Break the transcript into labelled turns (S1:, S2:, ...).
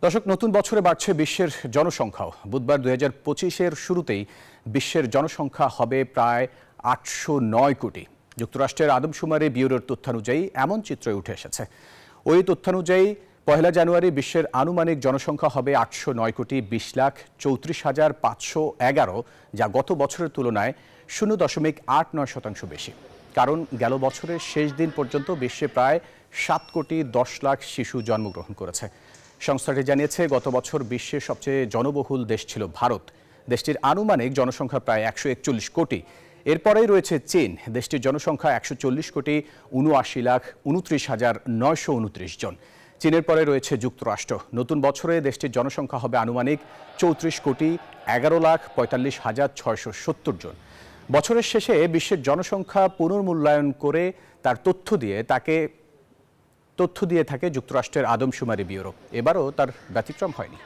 S1: দর্শক, নতুন বছরে বাড়ছে বিশ্বের জনসংখ্যাও। বুধবার 2025-এর শুরুতেই বিশ্বের জনসংখ্যা হবে প্রায় 809 কোটি। যুক্তরাষ্ট্রের আদমশুমারি ব্যুরোর তথ্যানুযায়ী এমন চিত্রই উঠে এসেছে। ওই তথ্যানুযায়ী 1 জানুয়ারি বিশ্বের আনুমানিক জনসংখ্যা হবে 809 কোটি 20,34,511, যা গত বছরের তুলনায় 0.89% বেশি। কারণ গেল বছরের শেষ দিন পর্যন্ত বিশ্বে প্রায় 7 কোটি 10 লাখ শিশু জন্মগ্রহণ করেছে। সংস্থাটি জানিয়েছে, গত বছর বিশ্বের সবচেয়ে জনবহুল দেশ ছিল ভারত। দেশটির আনুমানিক জনসংখ্যা প্রায় 141 কোটি। এরপরেই রয়েছে চীন। দেশটির জনসংখ্যা 140 কোটি 79,29,929 জন। চীনের পরে রয়েছে যুক্তরাষ্ট্র। নতুন বছরে দেশটির জনসংখ্যা হবে আনুমানিক 34 কোটি 11,45,670 জন। বছরের শেষে বিশ্বের জনসংখ্যা পুনর্মূল্যায়ন করে তার তথ্য দিয়ে থাকে যুক্তরাষ্ট্রের আদমশুমারি ব্যুরো। এবারও তার ব্যতিক্রম হয়নি।